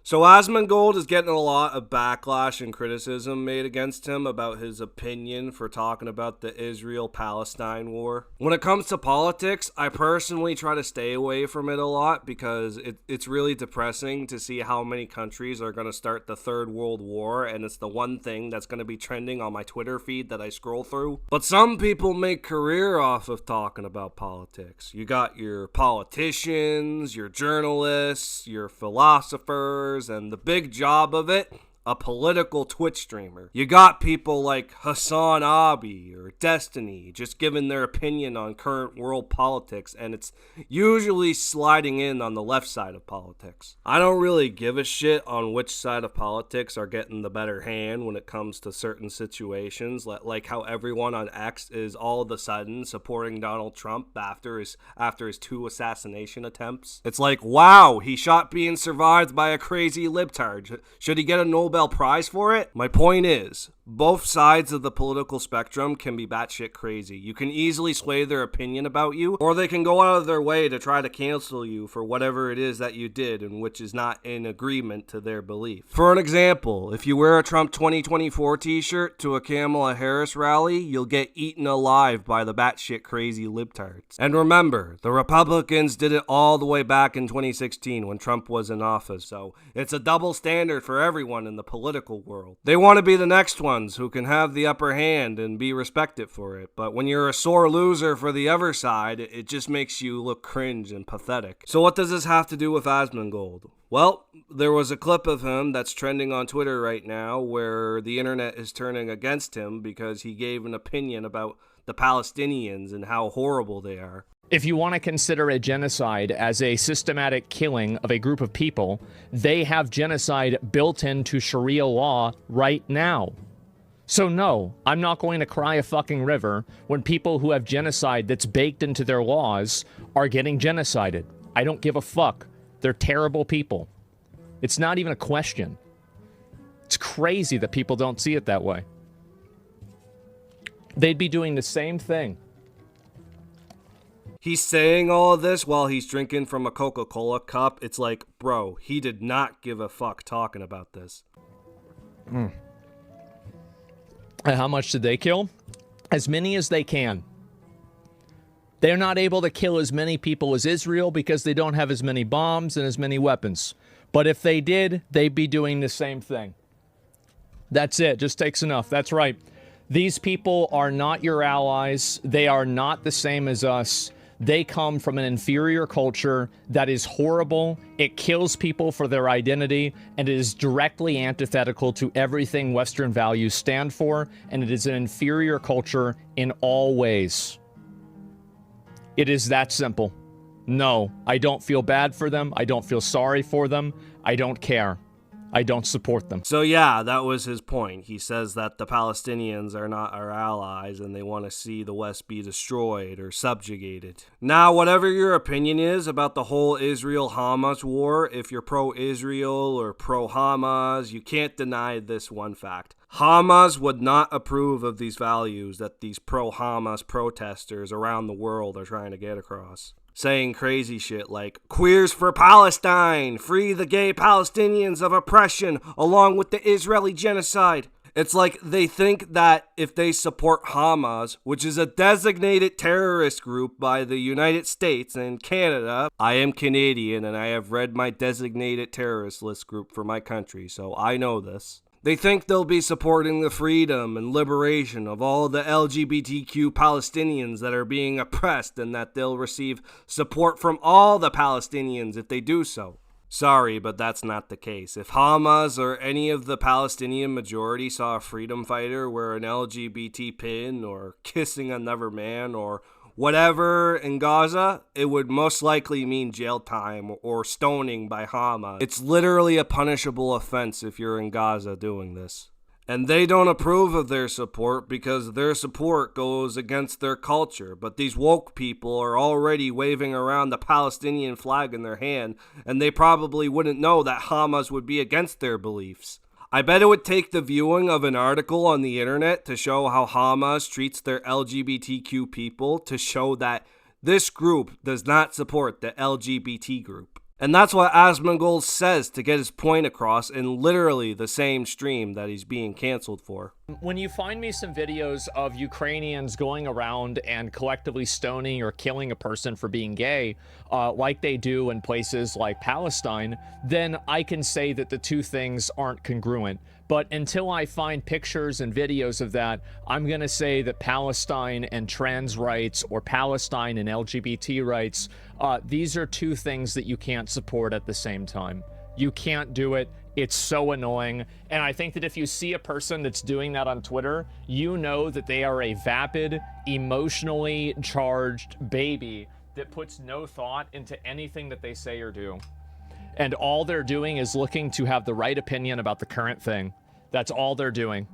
So Asmongold is getting a lot of backlash and criticism made against him about his opinion for talking about the Israel-Palestine war. When it comes to politics, I personally try to stay away from it a lot because it's really depressing to see how many countries are going to start the Third World War, and it's the one thing that's going to be trending on my Twitter feed that I scroll through. But some people make career off of talking about politics. You got your politicians, your journalists, your philosophers, and the big job of it, a political Twitch streamer. You got people like Hassan Abi or Destiny just giving their opinion on current world politics, and it's usually sliding in on the left side of politics. I don't really give a shit on which side of politics are getting the better hand when it comes to certain situations, like how everyone on X is all of a sudden supporting Donald Trump after his 2 assassination attempts. It's like, wow, he shot being survived by a crazy libtard. Should he get a Nobel Prize for it? My point is, both sides of the political spectrum can be batshit crazy. You can easily sway their opinion about you, or they can go out of their way to try to cancel you for whatever it is that you did and which is not in agreement to their belief. For an example, if you wear a Trump 2024 t-shirt to a Kamala Harris rally, you'll get eaten alive by the batshit crazy libtards. And remember, the Republicans did it all the way back in 2016 when Trump was in office, so it's a double standard for everyone in the political world. They want to be the next one who can have the upper hand and be respected for it, but when you're a sore loser for the other side, it just makes you look cringe and pathetic. So what does this have to do with Asmongold? Well, there was a clip of him that's trending on Twitter right now where the internet is turning against him because he gave an opinion about the Palestinians and how horrible they are. If you want to consider a genocide as a systematic killing of a group of people, they have genocide built into Sharia law right now. So no, I'm not going to cry a fucking river when people who have genocide that's baked into their laws are getting genocided. I don't give a fuck. They're terrible people. It's not even a question. It's crazy that people don't see it that way. They'd be doing the same thing. He's saying all of this while he's drinking from a Coca-Cola cup. It's like, bro, he did not give a fuck talking about this. And how much did they kill? As many as they can. They're not able to kill as many people as Israel because they don't have as many bombs and as many weapons. But if they did, they'd be doing the same thing. That's it. Just takes enough. That's right. These people are not your allies. They are not the same as us. They come from an inferior culture that is horrible. It kills people for their identity, and it is directly antithetical to everything Western values stand for, and it is an inferior culture in all ways. It is that simple. No, I don't feel bad for them. I don't feel sorry for them. I don't care. I don't support them. So yeah, that was his point. He says that the Palestinians are not our allies and they want to see the West be destroyed or subjugated. Now, whatever your opinion is about the whole Israel-Hamas war, if you're pro-Israel or pro-Hamas, you can't deny this one fact. Hamas would not approve of these values that these pro-Hamas protesters around the world are trying to get across. Saying crazy shit like, queers for Palestine, free the gay Palestinians of oppression along with the Israeli genocide. It's like they think that if they support Hamas, which is a designated terrorist group by the United States and Canada, I am Canadian and I have read my designated terrorist list group for my country, so I know this. They think they'll be supporting the freedom and liberation of all the LGBTQ Palestinians that are being oppressed and that they'll receive support from all the Palestinians if they do so. Sorry, but that's not the case. If Hamas or any of the Palestinian majority saw a freedom fighter wear an LGBT pin or kissing another man or whatever in Gaza, it would most likely mean jail time or stoning by Hamas. It's literally a punishable offense if you're in Gaza doing this. And they don't approve of their support because their support goes against their culture. But these woke people are already waving around the Palestinian flag in their hand, and they probably wouldn't know that Hamas would be against their beliefs. I bet it would take the viewing of an article on the internet to show how Hamas treats their LGBTQ people to show that this group does not support the LGBT group. And that's what Asmongold says to get his point across in literally the same stream that he's being canceled for. When you find me some videos of Ukrainians going around and collectively stoning or killing a person for being gay, like they do in places like Palestine, then I can say that the two things aren't congruent. But until I find pictures and videos of that, I'm going to say that Palestine and trans rights, or Palestine and LGBT rights, these are two things that you can't support at the same time. You can't do it. It's so annoying. And I think that if you see a person that's doing that on Twitter, you know that they are a vapid, emotionally charged baby that puts no thought into anything that they say or do. And all they're doing is looking to have the right opinion about the current thing. That's all they're doing.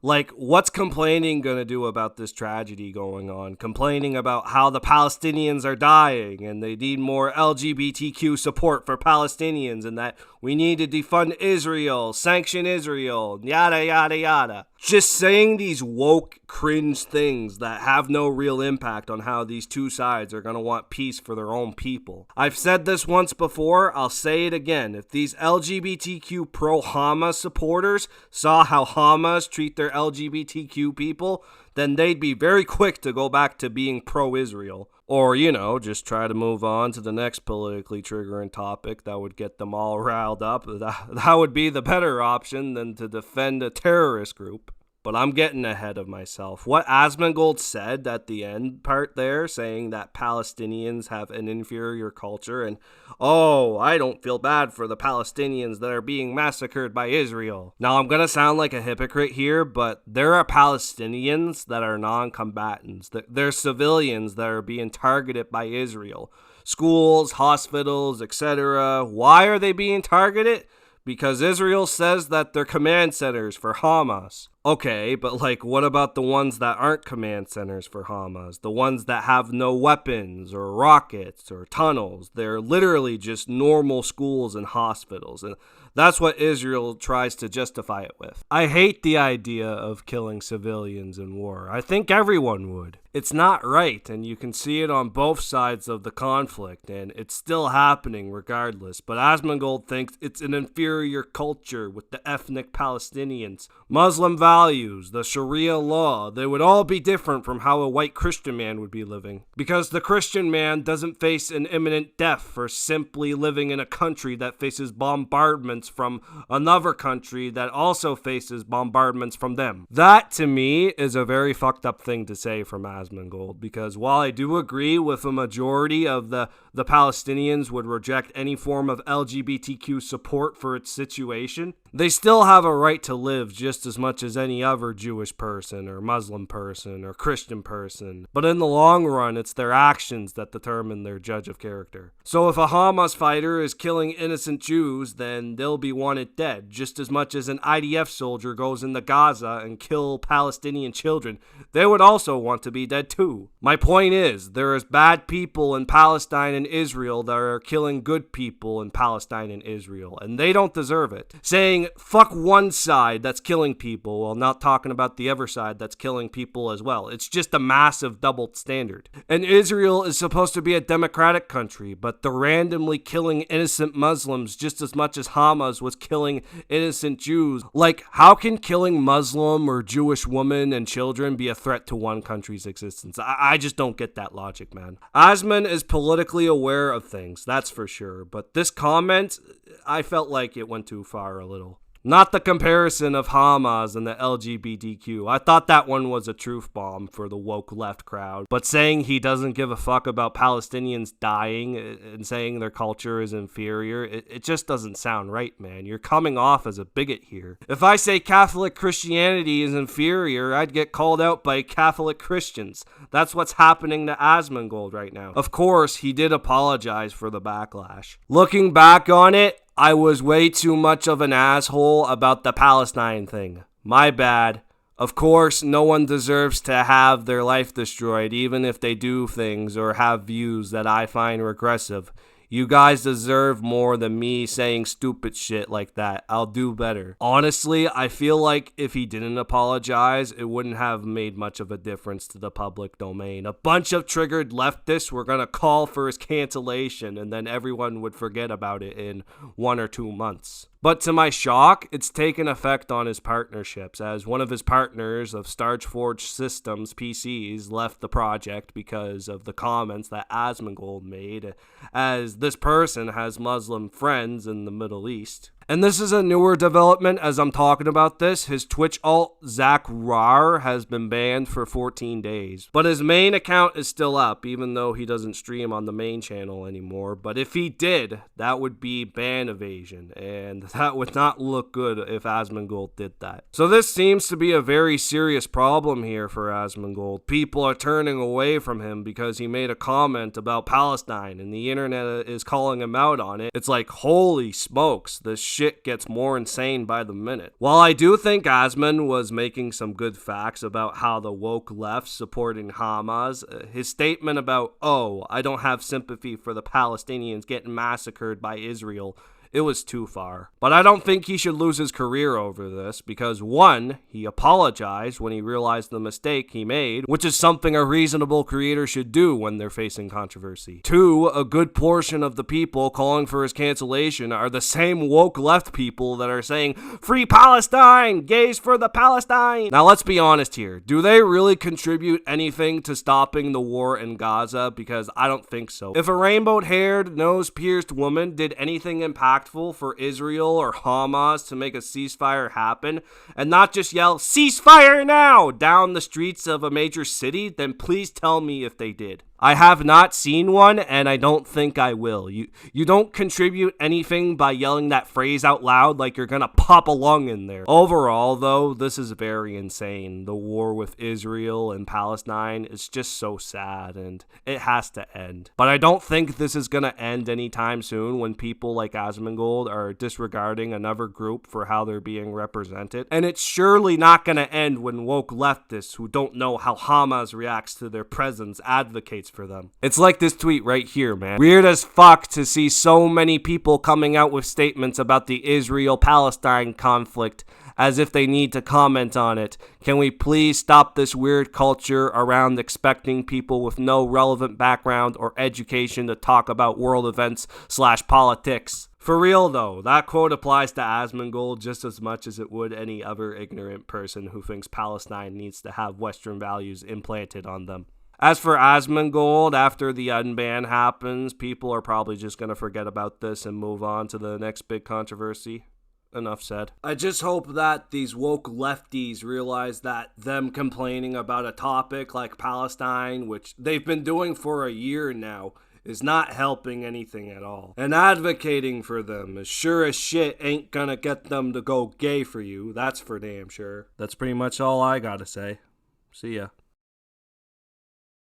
Like, what's complaining gonna do about this tragedy going on? Complaining about how the Palestinians are dying and they need more LGBTQ support for Palestinians and that we need to defund Israel, sanction Israel, yada, yada, yada. Just saying these woke, cringe things that have no real impact on how these two sides are gonna want peace for their own people. I've said this once before, I'll say it again. If these LGBTQ pro-Hamas supporters saw how Hamas treat their LGBTQ people, then they'd be very quick to go back to being pro-Israel. Or, just try to move on to the next politically triggering topic that would get them all riled up. That would be the better option than to defend a terrorist group. But I'm getting ahead of myself. What Asmongold said at the end part there, saying that Palestinians have an inferior culture and, I don't feel bad for the Palestinians that are being massacred by Israel. Now, I'm going to sound like a hypocrite here, but there are Palestinians that are non-combatants. They're civilians that are being targeted by Israel. Schools, hospitals, etc. Why are they being targeted? Because Israel says that they're command centers for Hamas. Okay, but what about the ones that aren't command centers for Hamas? The ones that have no weapons or rockets or tunnels. They're literally just normal schools and hospitals. And that's what Israel tries to justify it with. I hate the idea of killing civilians in war. I think everyone would. It's not right, and you can see it on both sides of the conflict, and it's still happening regardless. But Asmongold thinks it's an inferior culture with the ethnic Palestinians. Muslim values, the Sharia law, they would all be different from how a white Christian man would be living. Because the Christian man doesn't face an imminent death for simply living in a country that faces bombardments from another country that also faces bombardments from them. That, to me, is a very fucked up thing to say from Asmongold, because while I do agree with a majority of the Palestinians would reject any form of LGBTQ support for its situation, they still have a right to live just as much as any other Jewish person or Muslim person or Christian person. But in the long run, it's their actions that determine their judge of character. So if a Hamas fighter is killing innocent Jews, then they'll be wanted dead, just as much as an IDF soldier goes into Gaza and kill Palestinian children. They would also want to be dead too. My point is, there is bad people in Palestine and Israel that are killing good people in Palestine and Israel, and they don't deserve it. Saying fuck one side that's killing people while not talking about the other side that's killing people as well. It's just a massive double standard. And Israel is supposed to be a democratic country, but they're randomly killing innocent Muslims just as much as Hamas was killing innocent Jews. How can killing Muslim or Jewish women and children be a threat to one country's existence? I just don't get that logic, man. Asman is politically aware of things, that's for sure, but this comment, I felt like it went too far a little. Not the comparison of Hamas and the LGBTQ. I thought that one was a truth bomb for the woke left crowd. But saying he doesn't give a fuck about Palestinians dying and saying their culture is inferior, it just doesn't sound right, man. You're coming off as a bigot here. If I say Catholic Christianity is inferior, I'd get called out by Catholic Christians. That's what's happening to Asmongold right now. Of course, he did apologize for the backlash. Looking back on it, I was way too much of an asshole about the Palestine thing. My bad. Of course, no one deserves to have their life destroyed, even if they do things or have views that I find regressive. You guys deserve more than me saying stupid shit like that. I'll do better. Honestly, I feel like if he didn't apologize, it wouldn't have made much of a difference to the public domain. A bunch of triggered leftists were gonna call for his cancellation, and then everyone would forget about it in 1 or 2 months. But to my shock, it's taken effect on his partnerships, as one of his partners of Starforge Systems PCs left the project because of the comments that Asmongold made, as this person has Muslim friends in the Middle East. And this is a newer development as I'm talking about this. His Twitch alt, Zach Rar, has been banned for 14 days. But his main account is still up, even though he doesn't stream on the main channel anymore. But if he did, that would be ban evasion. And that would not look good if Asmongold did that. So this seems to be a very serious problem here for Asmongold. People are turning away from him because he made a comment about Palestine, and the internet is calling him out on it. It's like, holy smokes, this shit gets more insane by the minute. While I do think Asmon was making some good facts about how the woke left supporting Hamas, his statement about, oh, I don't have sympathy for the Palestinians getting massacred by Israel, it was too far. But I don't think he should lose his career over this because, one, he apologized when he realized the mistake he made, which is something a reasonable creator should do when they're facing controversy. Two, a good portion of the people calling for his cancellation are the same woke left people that are saying, "Free Palestine! Gays for the Palestine!" Now let's be honest here. Do they really contribute anything to stopping the war in Gaza? Because I don't think so. If a rainbow-haired, nose-pierced woman did anything impactful for Israel or Hamas to make a ceasefire happen, and not just yell, "Ceasefire now!" down the streets of a major city, then please tell me if they did. I have not seen one, and I don't think I will. You don't contribute anything by yelling that phrase out loud like you're gonna pop a lung in there. Overall, though, this is very insane. The war with Israel and Palestine is just so sad, and it has to end. But I don't think this is gonna end anytime soon when people like Asmongold are disregarding another group for how they're being represented. And it's surely not gonna end when woke leftists who don't know how Hamas reacts to their presence advocates for them. It's like this tweet right here, man. Weird as fuck to see so many people coming out with statements about the Israel-Palestine conflict as if they need to comment on it. Can we please stop this weird culture around expecting people with no relevant background or education to talk about world events / politics? For real though, that quote applies to Asmongold just as much as it would any other ignorant person who thinks Palestine needs to have Western values implanted on them. As for Asmongold, after the unban happens, people are probably just going to forget about this and move on to the next big controversy. Enough said. I just hope that these woke lefties realize that them complaining about a topic like Palestine, which they've been doing for a year now, is not helping anything at all. And advocating for them as sure as shit ain't gonna get them to go gay for you. That's for damn sure. That's pretty much all I gotta say. See ya.